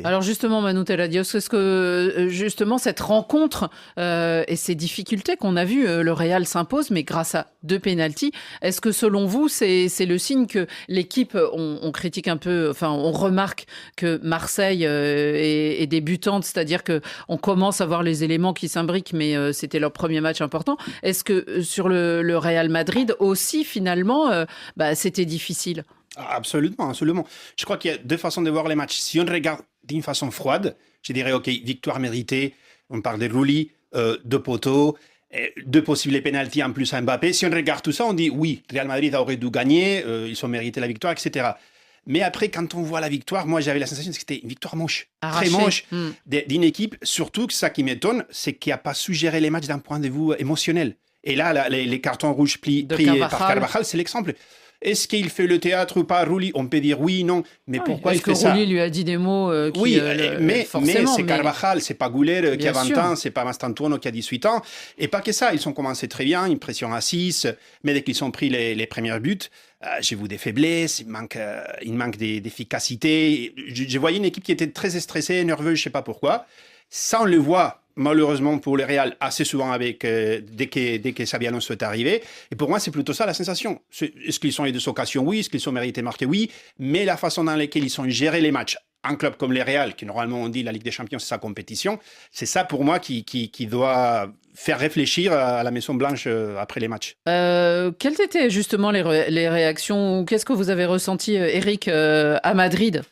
Alors justement, Manu Teladios, est-ce que justement cette rencontre et ces difficultés qu'on a vues, le Real s'impose, mais grâce à 2 pénaltys, est-ce que selon vous, c'est le signe que l'équipe, on critique un peu, enfin on remarque que Marseille est débutante, c'est-à-dire qu'on commence à voir les éléments qui s'imbriquent, mais c'était leur premier match important. Est-ce que sur le Real Madrid aussi, finalement, c'était difficile? Absolument, absolument. Je crois qu'il y a 2 façons de voir les matchs. Si on regarde d'une façon froide, je dirais, OK, victoire méritée, on parle de Rulli, 2 poteaux, 2 possibles pénaltys en plus à Mbappé. Si on regarde tout ça, on dit oui, Real Madrid aurait dû gagner, ils ont mérité la victoire, etc. Mais après, quand on voit la victoire, moi j'avais la sensation que c'était une victoire moche, Arraché. très moche, d'une équipe. Surtout que ça qui m'étonne, c'est qu'il n'a pas su gérer les matchs d'un point de vue émotionnel. Et là, les cartons rouges pris par Carvajal, c'est l'exemple. Est-ce qu'il fait le théâtre ou pas, Rulli? On peut dire oui, non. Mais pourquoi il fait ça? Est-ce que Rulli lui a dit des mots Oui, mais forcément, c'est Carvajal, c'est pas Goulet qui a 20 sûr. ans, c'est pas Mastantuono qui a 18 ans. Et pas que ça, ils ont commencé très bien, une pression à 6, mais dès qu'ils ont pris les premiers buts, j'ai vu des faiblesses, il manque d'efficacité. Je voyais une équipe qui était très stressée, nerveuse, je sais pas pourquoi. Ça, on le voit malheureusement pour le Real assez souvent dès que Xabi Alonso est arrivé. Et pour moi, c'est plutôt ça la sensation. Est-ce qu'ils ont eu des occasions? Oui. Est-ce qu'ils ont mérité marquer? Oui. Mais la façon dans laquelle ils ont géré les matchs, un club comme le Real, qui normalement on dit la Ligue des Champions, c'est sa compétition, c'est ça pour moi qui doit faire réfléchir à la Maison Blanche après les matchs. Quelles étaient justement les réactions? Qu'est-ce que vous avez ressenti, Eric, à Madrid?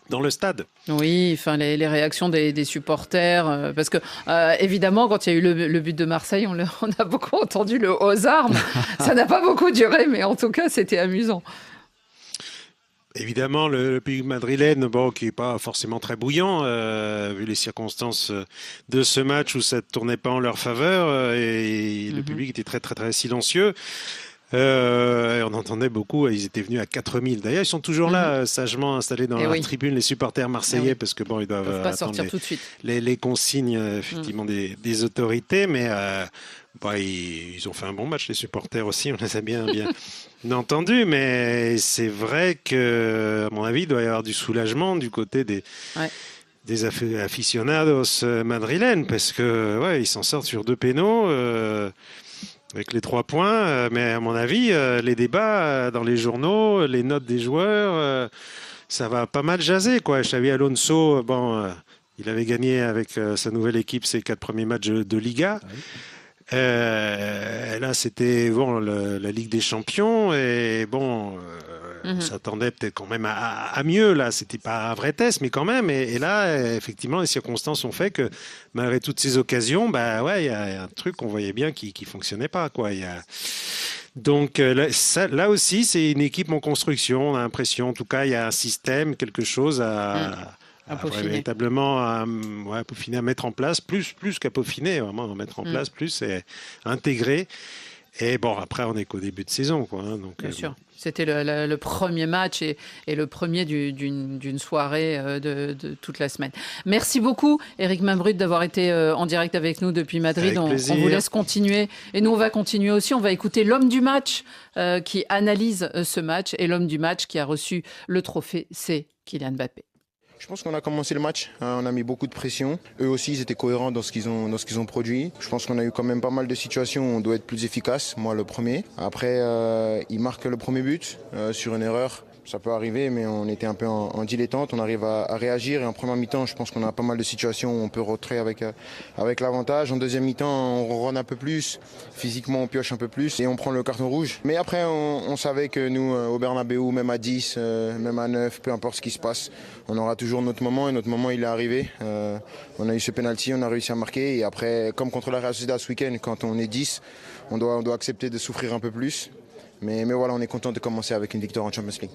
Dans le stade. Oui, enfin les réactions des supporters, parce que évidemment quand il y a eu le but de Marseille, on a beaucoup entendu le aux armes. Ça n'a pas beaucoup duré, mais en tout cas c'était amusant. Évidemment, le public madrilène, qui n'est pas forcément très bouillant, vu les circonstances de ce match où ça ne tournait pas en leur faveur, et le public était très très très silencieux. Et on entendait beaucoup, ils étaient venus à 4000. D'ailleurs, ils sont toujours là, sagement installés dans la tribune, les supporters marseillais, parce que ils doivent pas sortir attendre tout de suite. les consignes effectivement des autorités, mais ils ont fait un bon match, les supporters aussi, on les a bien entendus, mais c'est vrai que, à mon avis, il doit y avoir du soulagement du côté des aficionados madrilènes, parce que ils s'en sortent sur 2 pénaux. Avec les 3 points, mais à mon avis, les débats dans les journaux, les notes des joueurs, ça va pas mal jaser, quoi. Xabi Alonso, il avait gagné avec sa nouvelle équipe ses 4 premiers matchs de Liga. Là, c'était la Ligue des Champions, et on s'attendait peut-être quand même à mieux. Là, c'était pas un vrai test, mais quand même. Et là, effectivement, les circonstances ont fait que, malgré toutes ces occasions, il y a un truc qu'on voyait bien qui fonctionnait pas, quoi. Donc là aussi, c'est une équipe en construction. On a l'impression, en tout cas, il y a un système, quelque chose à véritablement à peaufiner, à mettre en place, plus qu'à peaufiner, vraiment à mettre en place, plus et intégrer. Et après, on n'est qu'au début de saison, quoi. Donc, bien sûr. C'était le premier match et le premier d'une soirée de toute la semaine. Merci beaucoup, Eric Mambrut, d'avoir été en direct avec nous depuis Madrid. On vous laisse continuer. Et nous, on va continuer aussi. On va écouter l'homme du match qui analyse ce match. Et l'homme du match qui a reçu le trophée, c'est Kylian Mbappé. Je pense qu'on a commencé le match, on a mis beaucoup de pression. Eux aussi, ils étaient cohérents dans ce qu'ils ont produit. Je pense qu'on a eu quand même pas mal de situations où on doit être plus efficace, moi le premier. Après, ils marquent le premier but sur une erreur. Ça peut arriver, mais on était un peu en dilettante. On arrive à réagir. Et en première mi-temps, je pense qu'on a pas mal de situations où on peut rentrer avec l'avantage. En deuxième mi-temps, on run un peu plus. Physiquement, on pioche un peu plus et on prend le carton rouge. Mais après, on savait que nous, au Bernabéu, même à 10, même à 9, peu importe ce qui se passe, on aura toujours notre moment. Et notre moment, il est arrivé. On a eu ce penalty, on a réussi à marquer. Et après, comme contre la Real Sociedad ce week-end, quand on est 10, on doit accepter de souffrir un peu plus. Mais voilà, on est content de commencer avec une victoire en Champions League.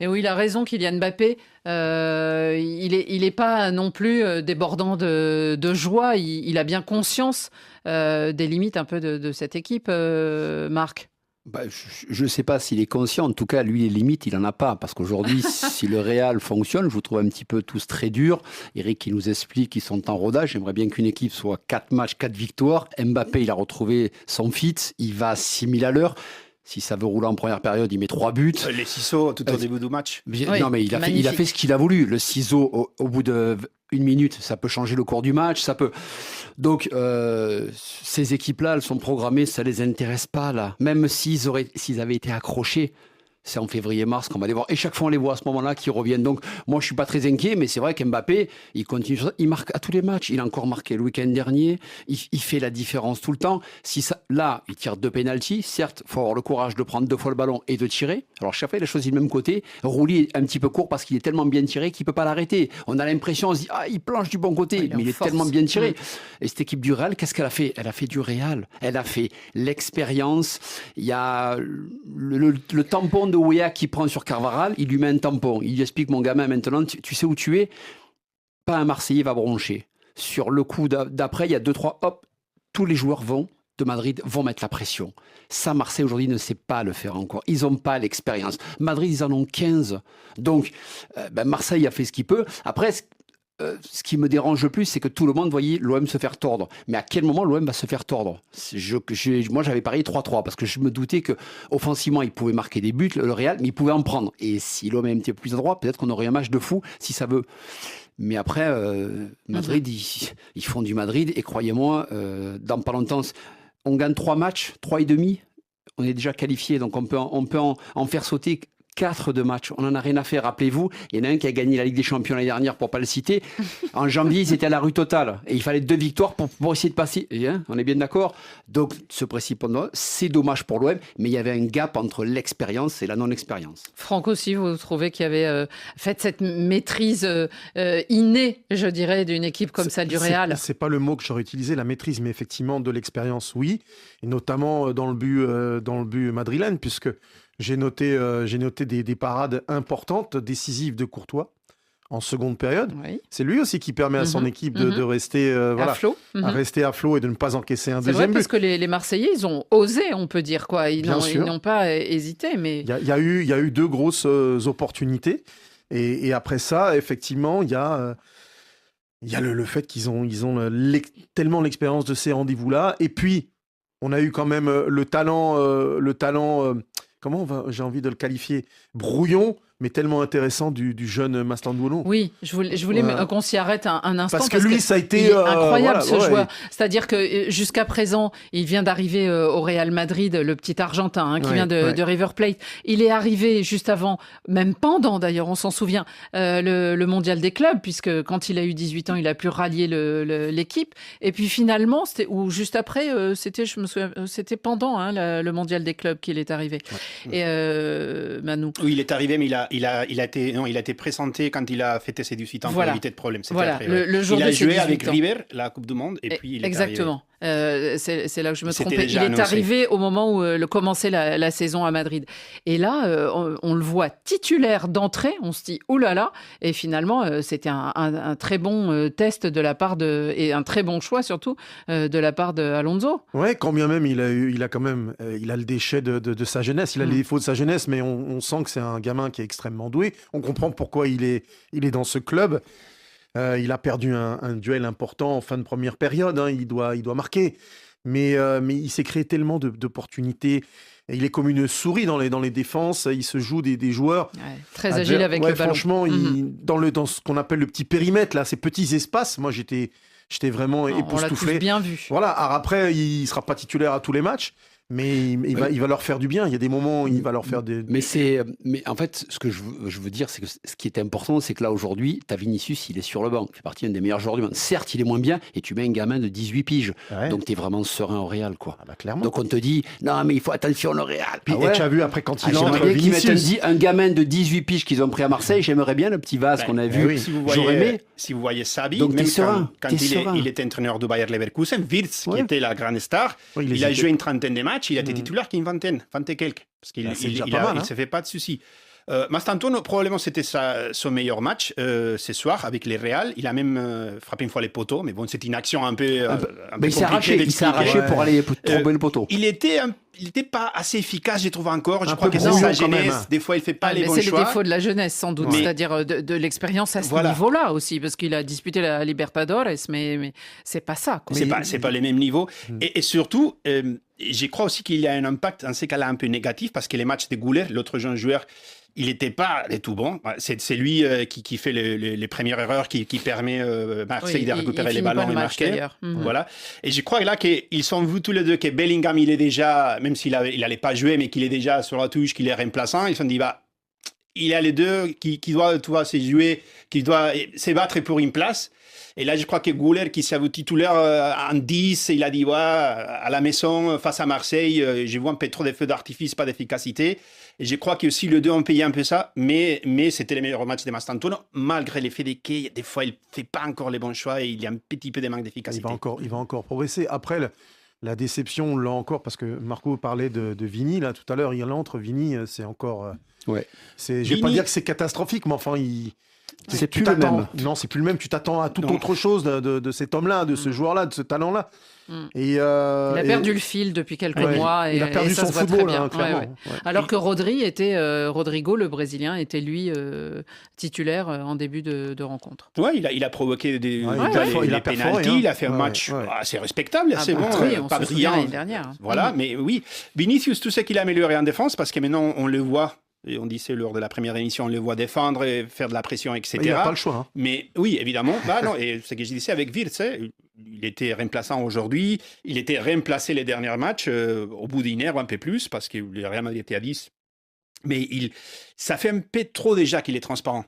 Et oui, il a raison, Kylian Mbappé. Il est pas non plus débordant de joie. Il a bien conscience des limites un peu de cette équipe, Marc. Je ne sais pas s'il est conscient. En tout cas, lui, les limites, il n'en a pas. Parce qu'aujourd'hui, si le Real fonctionne, je vous trouve un petit peu tous très durs. Eric qui nous explique qu'ils sont en rodage. J'aimerais bien qu'une équipe soit 4 matchs, 4 victoires. Mbappé, il a retrouvé son fit. Il va à 6000 à l'heure. Si ça veut rouler en première période, il met 3 buts. Les ciseaux tout au début du match. Oui, Non, mais il a fait ce qu'il a voulu. Le ciseau, au bout de 1 minute, ça peut changer le cours du match. Ça peut. Donc, ces équipes-là, elles sont programmées, ça les intéresse pas, là. Même s'ils avaient été accrochés. C'est en février-mars qu'on va les voir. Et chaque fois, on les voit à ce moment-là qui reviennent. Donc, moi, je ne suis pas très inquiet, mais c'est vrai qu'Mbappé, il continue. Il marque à tous les matchs. Il a encore marqué le week-end dernier. Il fait la différence tout le temps. Là, il tire 2 pénaltys. Certes, il faut avoir le courage de prendre 2 fois le ballon et de tirer. Alors, chaque fois, il a choisi le même côté. Rouli est un petit peu court parce qu'il est tellement bien tiré qu'il ne peut pas l'arrêter. On a l'impression, on se dit, il planche du bon côté. Mais il est tellement bien tiré. Et cette équipe du Real, qu'est-ce qu'elle a fait ? Elle a fait du Real. Elle a fait l'expérience. Il y a le tampon de Weah qui prend sur Carvajal, il lui met un tampon. Il lui explique, mon gamin, maintenant, tu sais où tu es ? Pas un Marseillais va broncher. Sur le coup d'après, il y a 2-3, hop, tous les joueurs de Madrid vont mettre la pression. Ça, Marseille, aujourd'hui, ne sait pas le faire encore. Ils n'ont pas l'expérience. Madrid, ils en ont 15. Donc, Marseille a fait ce qu'il peut. Après, ce qui me dérange le plus, c'est que tout le monde voyait l'OM se faire tordre. Mais à quel moment l'OM va se faire tordre ? Moi, j'avais parié 3-3 parce que je me doutais qu'offensivement, il pouvait marquer des buts, le Real, mais il pouvait en prendre. Et si l'OM était un petit peu plus adroit, peut-être qu'on aurait un match de fou si ça veut. Mais après, Madrid, ils font du Madrid. Et croyez-moi, dans pas longtemps, on gagne 3 matchs, 3 et demi. On est déjà qualifié, donc on peut en faire sauter 4 de matchs. On n'en a rien à faire. Rappelez-vous, il y en a un qui a gagné la Ligue des Champions l'année dernière, pour ne pas le citer. En janvier, ils étaient à la rue totale. Et il fallait 2 victoires pour essayer de passer. On est bien d'accord ? Donc, ce principe, c'est dommage pour l'OM, mais il y avait un gap entre l'expérience et la non-expérience. Franck aussi, vous trouvez qu'il y avait fait cette maîtrise innée, je dirais, d'une équipe comme celle du Real ? C'est pas le mot que j'aurais utilisé, la maîtrise, mais effectivement de l'expérience, oui. Et notamment dans le but madrilène, puisque j'ai noté des parades importantes, décisives de Courtois en seconde période. Oui. C'est lui aussi qui permet à son équipe de rester à flot. À rester à flot et de ne pas encaisser un deuxième but. C'est vrai parce que les Marseillais, ils ont osé, on peut dire, quoi. Ils n'ont pas hésité. Mais... Il y a eu 2 grosses opportunités. Et après ça, effectivement, il y a le fait qu'ils ont tellement l'expérience de ces rendez-vous-là. Et puis, on a eu quand même le talent j'ai envie de le qualifier, brouillon, mais tellement intéressant du jeune Maslandouno. Oui, je voulais qu'on s'y arrête un instant. Parce que lui, ça a été incroyable, ce joueur. C'est-à-dire que jusqu'à présent, il vient d'arriver au Real Madrid, le petit Argentin qui vient de River Plate. Il est arrivé juste avant, même pendant d'ailleurs, on s'en souvient, le mondial des clubs, puisque quand il a eu 18 ans, il a pu rallier l'équipe. Et puis finalement, ou juste après, je me souviens, c'était pendant le mondial des clubs qu'il est arrivé. Ouais. Et Manu. Oui, il est arrivé, mais il a été présenté quand il a fêté ses 18 ans pour éviter de problème. Voilà, le jour il a joué avec ans. River la Coupe du Monde et puis il est Exactement. C'est là que je me trompais. Il est arrivé au moment où commençait la saison à Madrid. Et là, on le voit titulaire d'entrée. On se dit, oulala. Et finalement, c'était un très bon test de la part et un très bon choix surtout de la part de Alonso. Ouais, quand bien même il a le déchet de sa jeunesse. Il a les défauts de sa jeunesse, mais on sent que c'est un gamin qui est extrêmement doué. On comprend pourquoi il est dans ce club. Il a perdu un duel important en fin de première période. Il doit marquer. Mais il s'est créé tellement d'opportunités. Et il est comme une souris dans les défenses. Il se joue des joueurs. Ouais, très agile avec le ballon. Franchement, dans ce qu'on appelle le petit périmètre, là, ces petits espaces, moi, j'étais vraiment époustouflé. On l'a tous bien vu. Voilà. Alors après, il ne sera pas titulaire à tous les matchs. Mais il va leur faire du bien. Il y a des moments où il va leur faire des... Mais en fait, ce que je veux dire, c'est que ce qui est important, c'est que là, aujourd'hui, t'as Vinicius, il est sur le banc. Il fait partie d'un des meilleurs joueurs du monde. Certes, il est moins bien, et tu mets un gamin de 18 piges. Ouais. Donc, t'es vraiment serein au Real, quoi. Ah bah, clairement. Donc, on te dit, non, mais il faut attention au Real. Puis, et tu as vu, après, quand il entre Vinicius... Vinicius... Qu'ils mettent un gamin de 18 piges qu'ils ont pris à Marseille, j'aimerais bien le petit vase qu'on a vu. Oui. Si vous voyez Sabi, donc, même quand il était entraîneur de Bayer Leverkusen, Wirtz, qui était la grande star, il a joué une trentaine de matchs, il a été titulaire une vingtaine quelques, parce qu'il ne se fait pas de soucis. Mastantuono, probablement, c'était son meilleur match ce soir avec les Real. Il a même frappé une fois les poteaux, mais bon, c'est une action un peu, un peu Mais il s'est arraché, pour aller tomber le poteau. Il était pas assez efficace, j'ai trouvé encore. Je Un crois peu que c'est brouillon sa quand même, jeunesse. hein. Des fois, il fait pas les bons c'est choix. les défauts de la jeunesse, sans doute, Mais- c'est-à-dire de l'expérience à ce Voilà. niveau-là aussi, parce qu'il a disputé la Libertadores, mais c'est pas ça. Quoi. C'est pas les mêmes niveaux. Et surtout, je crois aussi qu'il y a un impact dans ces cas-là un peu négatif parce que les matchs de Goulet, l'autre jeune joueur, il n'était pas du tout bon. C'est lui qui fait les premières erreurs, qui permet Marseille Oui, de récupérer il les finit pas ballons le et match, marquer. d'ailleurs. Mhm. Voilà. Et je crois là qu'ils sont vus tous les deux que Bellingham, il est déjà, même s'il n'allait pas jouer, mais qu'il est déjà sur la touche, qu'il est remplaçant, ils se sont dit, il y a les deux qui doivent se jouer, qui doivent se battre pour une place. Et là, je crois que Goulet, qui s'est vu titulaire en 10, il a dit, à la maison, face à Marseille, je vois un peu trop de feux d'artifice, pas d'efficacité. Et je crois que aussi les deux ont payé un peu ça, mais c'était le meilleur match de Mastantuono, malgré l'effet des fois, il ne fait pas encore les bons choix et il y a un petit peu de manque d'efficacité. Il va encore progresser. Après, la déception, là encore, parce que Marco parlait de Vini, là, tout à l'heure, il entre. Vini, c'est encore... Ouais. Je ne vais Vini- pas dire que c'est catastrophique, mais enfin, C'est tu plus le t'attends- même. Non, c'est plus le même. Tu t'attends à toute Non. autre chose de cet homme-là, de ce joueur-là, de ce talent-là. Mm. Et, Il a perdu le fil depuis quelques ouais, mois. il a perdu et ça son se voit très football, bien. hein, clairement. Ouais. Ouais. Alors que Rodrigo, le Brésilien, était lui titulaire en début de rencontre. Ouais, il a provoqué il les a perforé, pénaltys, hein. il a fait un Ouais, match ouais. assez respectable, assez bon, oui, on pas se souvient brillant. l'année dernière. Voilà, Mhm. mais oui, Vinicius, tout ce qu'il a amélioré en défense, parce que maintenant on le voit, et on disait lors de la première émission, on le voit défendre et faire de la pression, etc. Il n'a pas le choix. Hein. Mais oui, évidemment. Non, et ce que je disais avec Wirtz, il était remplaçant aujourd'hui, il était remplacé les derniers matchs au bout d'une heure, un peu plus, parce que le Real Madrid était à 10. Mais ça fait un peu trop déjà qu'il est transparent.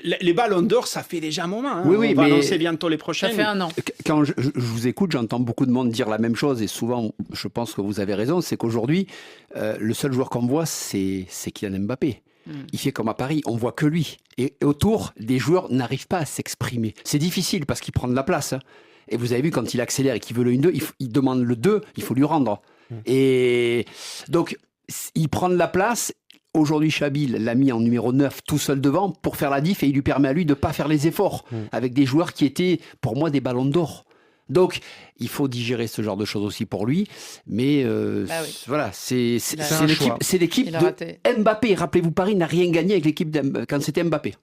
Les ballons d'or, ça fait déjà un moment. Hein. Oui, On va mais annoncer bientôt les Ça prochaines. fait un an. Quand je vous écoute, j'entends beaucoup de monde dire la même chose et souvent, je pense que vous avez raison, c'est qu'aujourd'hui, le seul joueur qu'on voit, c'est Kylian Mbappé. Il fait comme à Paris, on voit que lui. Et autour, des joueurs n'arrivent pas à s'exprimer. C'est difficile parce qu'il prend de la place. Hein. Et vous avez vu, quand il accélère et qu'il veut le 1-2, il demande le 2, il faut lui rendre. Et donc, il prend de la place. Aujourd'hui, Chabil l'a mis en numéro 9 tout seul devant pour faire la diff et il lui permet à lui de ne pas faire les efforts avec des joueurs qui étaient, pour moi, des ballons d'or. Donc, il faut digérer ce genre de choses aussi pour lui. Mais oui. voilà, c'est Il a- l'équipe Il a de raté. Mbappé. Rappelez-vous, Paris n'a rien gagné avec l'équipe quand c'était Mbappé.